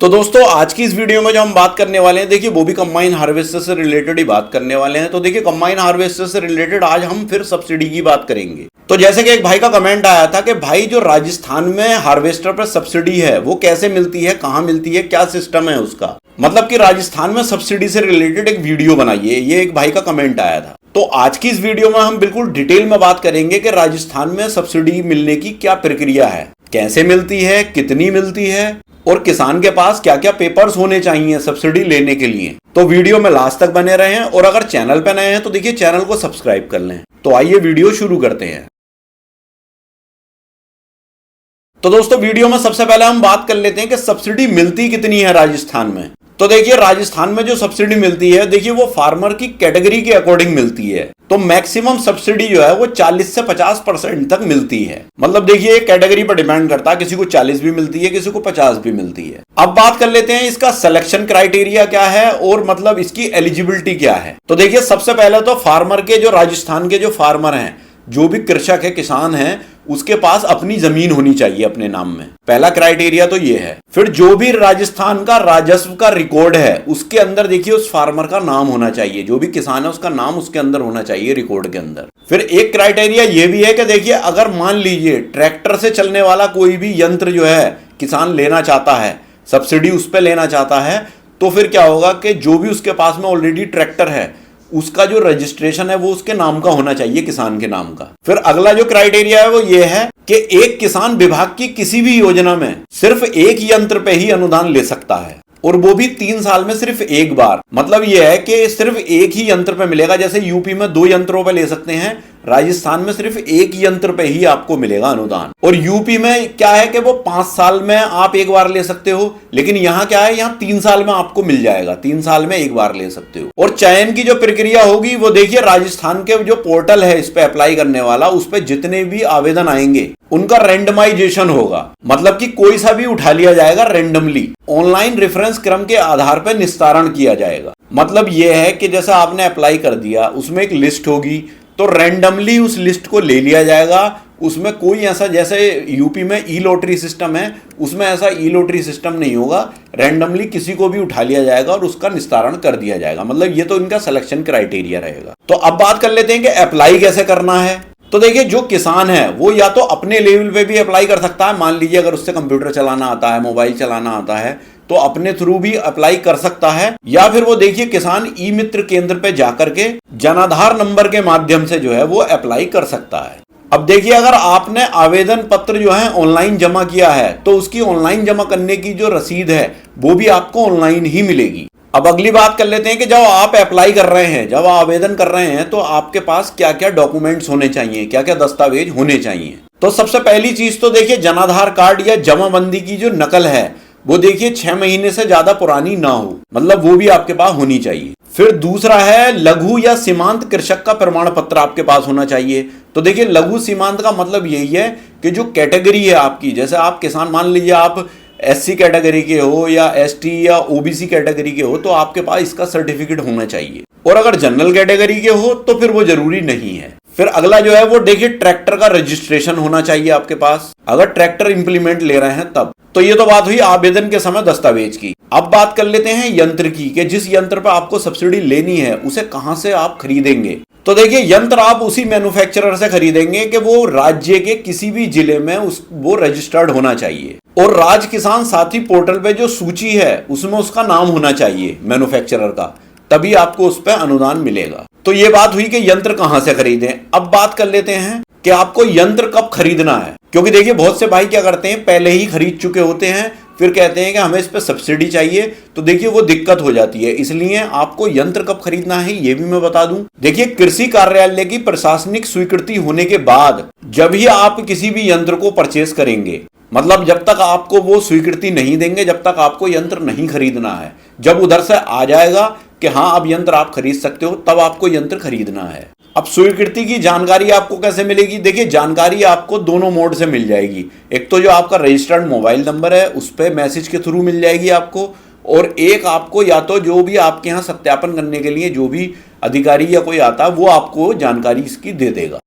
तो दोस्तों आज की इस वीडियो में जो हम बात करने वाले हैं, देखिए वो भी कंबाइन हार्वेस्टर से रिलेटेड ही बात करने वाले हैं। तो देखिए कंबाइन हार्वेस्टर से रिलेटेड आज हम फिर सब्सिडी की बात करेंगे। तो जैसे कि एक भाई का कमेंट आया था कि भाई जो राजस्थान में हार्वेस्टर पर सब्सिडी है वो कैसे मिलती है, कहाँ मिलती है, क्या सिस्टम है उसका, मतलब कि राजस्थान में सब्सिडी से रिलेटेड एक वीडियो बनाइए, ये एक भाई का कमेंट आया था। तो आज की इस वीडियो में हम बिल्कुल डिटेल में बात करेंगे कि राजस्थान में सब्सिडी मिलने की क्या प्रक्रिया है, कैसे मिलती है, कितनी मिलती है और किसान के पास क्या क्या पेपर्स होने चाहिए सब्सिडी लेने के लिए। तो वीडियो में लास्ट तक बने रहें और अगर चैनल पर नए हैं तो देखिए चैनल को सब्सक्राइब कर लें। तो आइए वीडियो शुरू करते हैं। तो दोस्तों वीडियो में सबसे पहले हम बात कर लेते हैं कि सब्सिडी मिलती कितनी है राजस्थान में। तो देखिए राजस्थान में जो सब्सिडी मिलती है, देखिए वो फार्मर की कैटेगरी के अकॉर्डिंग मिलती है। तो मैक्सिमम सब्सिडी जो है वो 40 से 50% तक मिलती है। मतलब देखिए कैटेगरी पर डिपेंड करता है, किसी को 40 भी मिलती है, किसी को 50 भी मिलती है। अब बात कर लेते हैं इसका सिलेक्शन क्राइटेरिया क्या है और मतलब इसकी एलिजिबिलिटी क्या है। तो देखिए सबसे पहले तो फार्मर के जो राजस्थान के जो फार्मर हैं, जो भी कृषक है, किसान है, उसके पास अपनी जमीन होनी चाहिए अपने नाम में। पहला क्राइटेरिया तो ये है। फिर जो भी राजस्थान का राजस्व का रिकॉर्ड है उसके अंदर देखिए उस फार्मर का नाम होना चाहिए, जो भी किसान है उसका नाम उसके अंदर होना चाहिए रिकॉर्ड के अंदर। फिर एक क्राइटेरिया ये भी है कि देखिए अगर मान लीजिए ट्रैक्टर से चलने वाला कोई भी यंत्र जो है किसान लेना चाहता है, सब्सिडी उस पर लेना चाहता है, तो फिर क्या होगा कि जो भी उसके पास में ऑलरेडी ट्रैक्टर है उसका जो रजिस्ट्रेशन है वो उसके नाम का होना चाहिए, किसान के नाम का। फिर अगला जो क्राइटेरिया है वो ये है कि एक किसान विभाग की किसी भी योजना में सिर्फ एक यंत्र पे ही अनुदान ले सकता है और वो भी 3 साल में सिर्फ एक बार। मतलब ये है कि सिर्फ एक ही यंत्र पे मिलेगा। जैसे यूपी में 2 यंत्रों पे ले सकते हैं, राजस्थान में सिर्फ एक यंत्र पे ही आपको मिलेगा अनुदान। और यूपी में क्या है कि वो 5 साल में आप एक बार ले सकते हो, लेकिन यहाँ क्या है, यहाँ 3 साल में आपको मिल जाएगा, 3 साल में एक बार ले सकते हो। और चयन की जो प्रक्रिया होगी वो देखिए राजस्थान के जो पोर्टल है इस पे अप्लाई करने वाला, उस पे जितने भी आवेदन आएंगे उनका रैंडमाइजेशन होगा। मतलब कि कोई सा भी उठा लिया जाएगा रैंडमली, ऑनलाइन रेफरेंस क्रम के आधार पर निस्तारण किया जाएगा। मतलब यह है कि जैसा आपने अप्लाई कर दिया उसमें एक लिस्ट होगी, तो रैंडमली उस लिस्ट को ले लिया जाएगा। उसमें कोई ऐसा, जैसे यूपी में ई लॉटरी सिस्टम है, उसमें ऐसा ई लॉटरी सिस्टम नहीं होगा। रैंडमली किसी को भी उठा लिया जाएगा और उसका निस्तारण कर दिया जाएगा। मतलब ये तो इनका सिलेक्शन क्राइटेरिया रहेगा। तो अब बात कर लेते हैं कि अप्लाई कैसे करना है। तो देखिए जो किसान है वो या तो अपने लेवल पे भी अप्लाई कर सकता है, मान लीजिए अगर उससे कंप्यूटर चलाना आता है, मोबाइल चलाना आता है, तो अपने थ्रू भी अप्लाई कर सकता है। या फिर वो देखिए किसान ई मित्र केंद्र पे जाकर के जनाधार नंबर के माध्यम से जो है वो अप्लाई कर सकता है। अब देखिए अगर आपने आवेदन पत्र जो है ऑनलाइन जमा किया है तो उसकी ऑनलाइन जमा करने की जो रसीद है वो भी आपको ऑनलाइन ही मिलेगी। अब अगली बात कर लेते हैं कि जब आप अप्लाई कर रहे हैं, जब आवेदन कर रहे हैं, तो आपके पास क्या क्या डॉक्यूमेंट्स होने चाहिए, क्या क्या दस्तावेज होने चाहिए। तो सबसे पहली चीज तो देखिए जनाधार कार्ड या जमाबंदी की जो नकल है वो देखिए 6 महीने से ज्यादा पुरानी ना हो, मतलब वो भी आपके पास होनी चाहिए। फिर दूसरा है लघु या सीमांत कृषक का प्रमाण पत्र आपके पास होना चाहिए। तो देखिए लघु सीमांत का मतलब यही है कि जो कैटेगरी है आपकी, जैसे आप किसान मान लीजिए आप SC कैटेगरी के हो या ST या OBC कैटेगरी के हो, तो आपके पास इसका सर्टिफिकेट होना चाहिए। और अगर जनरल कैटेगरी के हो तो फिर वो जरूरी नहीं है। फिर अगला जो है वो देखिए ट्रैक्टर का रजिस्ट्रेशन होना चाहिए आपके पास, अगर ट्रैक्टर इंप्लीमेंट ले रहे हैं तब। तो ये तो बात हुई आवेदन के समय दस्तावेज की। अब बात कर लेते हैं यंत्र की, कि जिस यंत्र पर आपको सब्सिडी लेनी है उसे कहां से आप खरीदेंगे। तो देखिए यंत्र आप उसी मैन्युफैक्चरर से खरीदेंगे कि वो राज्य के किसी भी जिले में वो रजिस्टर्ड होना चाहिए। और राज किसान साथी पोर्टल पे जो सूची है उसमें उसका नाम होना चाहिए मैन्युफैक्चरर का, तभी आपको उस पर अनुदान मिलेगा। तो ये बात हुई कि यंत्र कहां से खरीदें। अब बात कर लेते हैं कि आपको यंत्र कब खरीदना है, क्योंकि देखिए बहुत से भाई क्या करते हैं, पहले ही खरीद चुके होते हैं, फिर कहते हैं कि हमें इस पर सब्सिडी चाहिए, तो देखिए वो दिक्कत हो जाती है। इसलिए आपको यंत्र कब खरीदना है ये भी मैं बता दूं। देखिए कृषि कार्यालय की प्रशासनिक स्वीकृति होने के बाद जब ही आप किसी भी यंत्र को परचेस करेंगे, मतलब जब तक आपको वो स्वीकृति नहीं देंगे जब तक आपको यंत्र नहीं खरीदना है। जब उधर से आ जाएगा कि हाँ अब यंत्र आप खरीद सकते हो, तब आपको यंत्र खरीदना है। अब स्वीकृति की जानकारी आपको कैसे मिलेगी। देखिए जानकारी आपको दोनों मोड से मिल जाएगी। एक तो जो आपका रजिस्टर्ड मोबाइल नंबर है उस पर मैसेज के थ्रू मिल जाएगी आपको, और एक आपको या तो जो भी आपके यहाँ सत्यापन करने के लिए जो भी अधिकारी या कोई आता है वो आपको जानकारी इसकी दे देगा।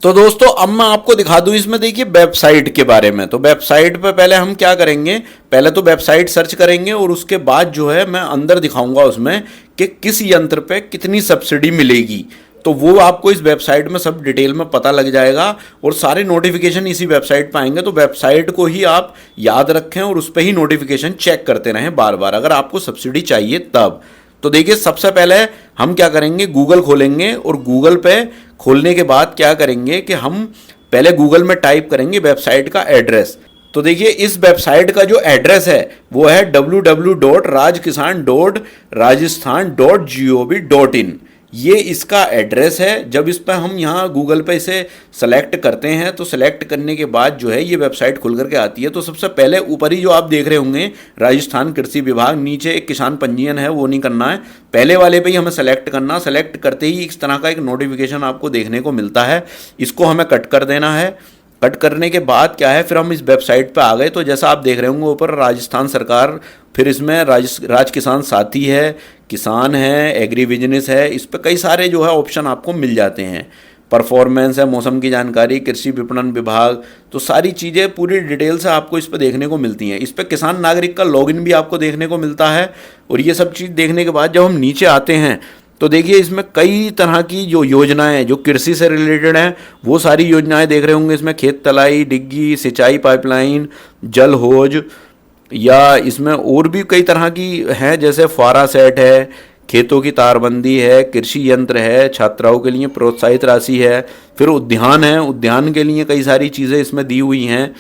तो दोस्तों अब मैं आपको दिखा दूं इसमें, देखिए वेबसाइट के बारे में। तो वेबसाइट पे पहले हम क्या करेंगे, पहले तो वेबसाइट सर्च करेंगे और उसके बाद जो है मैं अंदर दिखाऊंगा उसमें कि किस यंत्र पे कितनी सब्सिडी मिलेगी। तो वो आपको इस वेबसाइट में सब डिटेल में पता लग जाएगा और सारे नोटिफिकेशन इसी वेबसाइट पर आएंगे। तो वेबसाइट को ही आप याद रखें और उस पर ही नोटिफिकेशन चेक करते रहें बार बार, अगर आपको सब्सिडी चाहिए तब। तो देखिए सबसे पहले हम क्या करेंगे, गूगल खोलेंगे और गूगल पे खोलने के बाद क्या करेंगे कि हम पहले गूगल में टाइप करेंगे वेबसाइट का एड्रेस। तो देखिए इस वेबसाइट का जो एड्रेस है वो है www.rajkisan.rajasthan.gov.in। ये इसका एड्रेस है। जब इस पर हम यहाँ गूगल पे इसे सेलेक्ट करते हैं तो सेलेक्ट करने के बाद जो है ये वेबसाइट खुल करके आती है। तो सबसे पहले ऊपर ही जो आप देख रहे होंगे राजस्थान कृषि विभाग, नीचे एक किसान पंजीयन है, वो नहीं करना है, पहले वाले पे ही हमें सेलेक्ट करना। सेलेक्ट करते ही इस तरह का एक नोटिफिकेशन आपको देखने को मिलता है, इसको हमें कट कर देना है। कट करने के बाद क्या है, फिर हम इस वेबसाइट पे आ गए। तो जैसा आप देख रहे होंगे ऊपर राजस्थान सरकार, फिर इसमें राज किसान साथी है, किसान है, एग्री बिजनेस है, इस पर कई सारे जो है ऑप्शन आपको मिल जाते हैं। परफॉर्मेंस है, मौसम की जानकारी, कृषि विपणन विभाग, तो सारी चीज़ें पूरी डिटेल से आपको इस पर देखने को मिलती हैं। इस पर किसान नागरिक का लॉगिन भी आपको देखने को मिलता है। और ये सब चीज़ देखने के बाद जब हम नीचे आते हैं तो देखिए इसमें कई तरह की जो योजनाएं जो कृषि से रिलेटेड हैं वो सारी योजनाएं देख रहे होंगे। इसमें खेत तलाई, डिग्गी, सिंचाई पाइपलाइन, जल हौज, या इसमें और भी कई तरह की हैं, जैसे फुहारा सेट है, खेतों की तारबंदी है, कृषि यंत्र है, छात्राओं के लिए प्रोत्साहित राशि है, फिर उद्यान है, उद्यान के लिए कई सारी चीज़ें इसमें दी हुई हैं,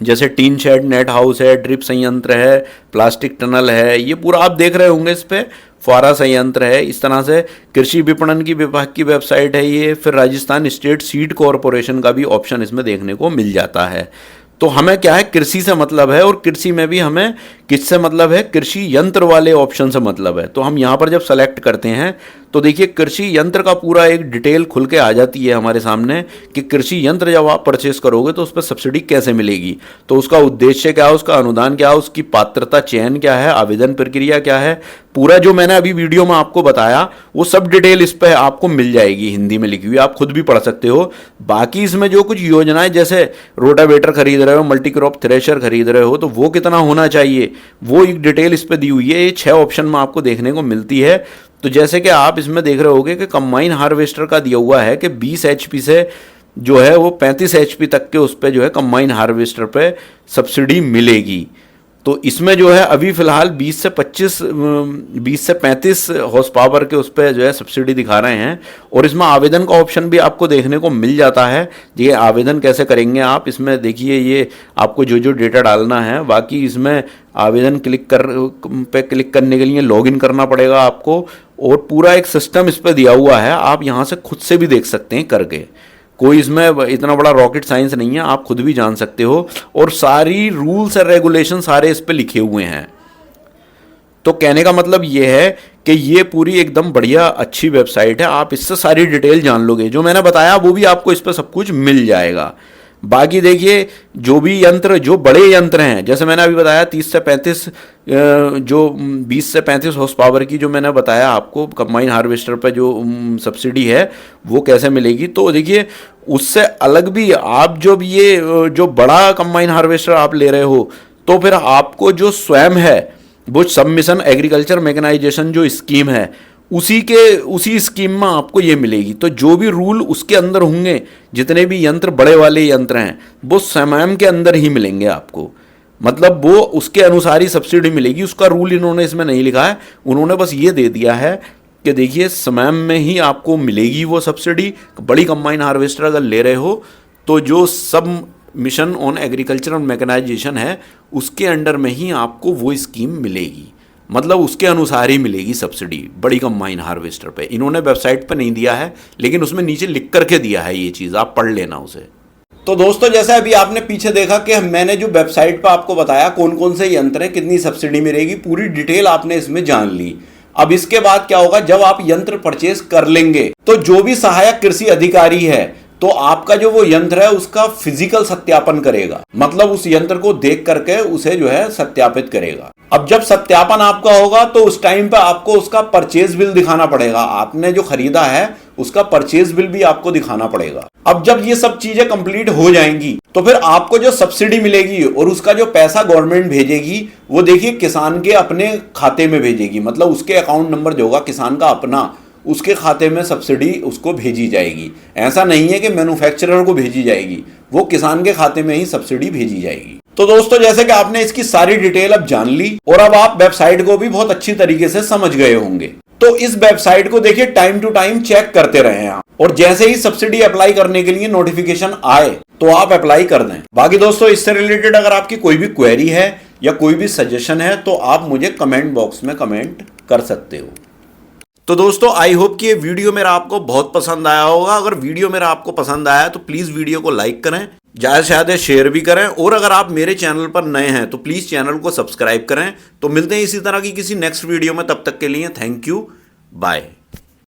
जैसे टीन शेड, नेट हाउस है, ड्रिप संयंत्र है, प्लास्टिक टनल है, ये पूरा आप देख रहे होंगे। इस पर फुहारा संयंत्र है। इस तरह से कृषि विपणन की विभाग की वेबसाइट है ये। फिर राजस्थान स्टेट सीड कॉरपोरेशन का भी ऑप्शन इसमें देखने को मिल जाता है। तो हमें क्या है, कृषि से मतलब है, और कृषि में भी हमें किससे मतलब है, कृषि यंत्र वाले ऑप्शन से मतलब है। तो हम यहाँ पर जब सेलेक्ट करते हैं तो देखिए कृषि यंत्र का पूरा एक डिटेल खुल के आ जाती है हमारे सामने कि कृषि यंत्र जब आप परचेस करोगे तो उस पर सब्सिडी कैसे मिलेगी, तो उसका उद्देश्य क्या है, उसका अनुदान क्या है, उसकी पात्रता चयन क्या है, आवेदन प्रक्रिया क्या है, पूरा जो मैंने अभी वीडियो में आपको बताया वो सब डिटेल इस पर आपको मिल जाएगी, हिंदी में लिखी हुई, आप खुद भी पढ़ सकते हो। बाकी इसमें जो कुछ योजनाएं, जैसे रोटावेटर खरीद रहे हो, मल्टी क्रॉप थ्रेशर खरीद रहे हो, तो वो कितना होना चाहिए, वो एक डिटेल इस पर दी हुई है। ये 6 ऑप्शन में आपको देखने को मिलती है। तो जैसे कि आप इसमें देख रहे होगे कि कंबाइन हार्वेस्टर का दिया हुआ है कि 20 HP से जो है वो 35 HP तक के उस पर जो है कंबाइन हार्वेस्टर पे सब्सिडी मिलेगी। तो इसमें जो है अभी फिलहाल 20 से 35 हॉर्स पावर के उस पर जो है सब्सिडी दिखा रहे हैं। और इसमें आवेदन का ऑप्शन भी आपको देखने को मिल जाता है। ये आवेदन कैसे करेंगे आप, इसमें देखिए ये आपको जो जो डेटा डालना है, बाकी इसमें आवेदन क्लिक करने के लिए लॉगिन करना पड़ेगा आपको, और पूरा एक सिस्टम इस पर दिया हुआ है, आप यहाँ से खुद से भी देख सकते हैं करके। कोई इसमें इतना बड़ा रॉकेट साइंस नहीं है, आप खुद भी जान सकते हो। और सारी रूल्स और रेगुलेशन सारे इस पे लिखे हुए हैं। तो कहने का मतलब ये है कि ये पूरी एकदम बढ़िया अच्छी वेबसाइट है, आप इससे सारी डिटेल जान लोगे। जो मैंने बताया वो भी आपको इस पर सब कुछ मिल जाएगा। बाकी देखिए जो भी यंत्र, जो बड़े यंत्र हैं, जैसे मैंने अभी बताया 30 से 35 जो 20 से 35 हॉर्स पावर की जो मैंने बताया आपको कंबाइन हार्वेस्टर पर जो सब्सिडी है वो कैसे मिलेगी। तो देखिए उससे अलग भी आप जो भी ये जो बड़ा कंबाइन हार्वेस्टर आप ले रहे हो, तो फिर आपको जो स्वयं है वो सब मिशन एग्रीकल्चर मैकेनाइजेशन जो स्कीम है उसी स्कीम में आपको ये मिलेगी। तो जो भी रूल उसके अंदर होंगे, जितने भी यंत्र बड़े वाले यंत्र हैं, वो SMAM के अंदर ही मिलेंगे आपको। मतलब वो उसके अनुसार ही सब्सिडी मिलेगी। उसका रूल इन्होंने इसमें नहीं लिखा है, उन्होंने बस ये दे दिया है कि देखिए SMAM में ही आपको मिलेगी वो सब्सिडी। बड़ी कंबाइन हार्वेस्टर अगर ले रहे हो तो जो सब मिशन ऑन एग्रीकल्चर और मैकेनाइजेशन है उसके अंडर में ही आपको वो स्कीम मिलेगी। मतलब उसके अनुसार ही मिलेगी सब्सिडी बड़ी कंबाइन हार्वेस्टर पे। इन्होंने वेबसाइट पे नहीं दिया है, लेकिन उसमें नीचे लिख करके दिया है, ये चीज़ आप पढ़ लेना उसे। तो दोस्तों जैसे अभी आपने पीछे देखा कि मैंने जो वेबसाइट पर आपको बताया कौन कौन से यंत्र है, कितनी सब्सिडी मिलेगी, पूरी डिटेल आपने इसमें जान ली। अब इसके बाद क्या होगा, जब आप यंत्र परचेज कर लेंगे तो जो भी सहायक कृषि अधिकारी है तो आपका जो वो यंत्र है उसका फिजिकल सत्यापन करेगा। मतलब उस यंत्र को देख करके उसे जो है सत्यापित करेगा। अब जब सत्यापन आपका होगा तो उस टाइम पे आपको उसका परचेज बिल दिखाना पड़ेगा। आपने जो खरीदा है उसका परचेज बिल भी आपको दिखाना पड़ेगा। अब जब ये सब चीजें कंप्लीट हो जाएंगी तो फिर आपको जो सब्सिडी मिलेगी और उसका जो पैसा गवर्नमेंट भेजेगी वो देखिए किसान के अपने खाते में भेजेगी, मतलब उसके अकाउंट नंबर जो होगा किसान का अपना, उसके खाते में सब्सिडी उसको भेजी जाएगी। ऐसा नहीं है कि मैन्युफैक्चरर को भेजी जाएगी, वो किसान के खाते में ही सब्सिडी भेजी जाएगी। तो दोस्तों जैसे कि आपने इसकी सारी डिटेल अब जान ली और अब आप वेबसाइट को भी बहुत अच्छी तरीके से समझ गए होंगे। तो इस वेबसाइट को देखिए टाइम टू टाइम चेक करते रहें आप, और जैसे ही सब्सिडी अप्लाई करने के लिए नोटिफिकेशन आए तो आप अप्लाई कर दें। बाकी दोस्तों इससे रिलेटेड अगर आपकी कोई भी क्वेरी है या कोई भी सजेशन है तो आप मुझे कमेंट बॉक्स में कमेंट कर सकते हो। तो दोस्तों आई होप कि ये वीडियो मेरा आपको बहुत पसंद आया होगा। अगर वीडियो मेरा आपको पसंद आया तो प्लीज़ वीडियो को लाइक करें, ज़्यादा से ज़्यादा शेयर भी करें, और अगर आप मेरे चैनल पर नए हैं तो प्लीज़ चैनल को सब्सक्राइब करें। तो मिलते हैं इसी तरह की किसी नेक्स्ट वीडियो में, तब तक के लिए थैंक यू, बाय।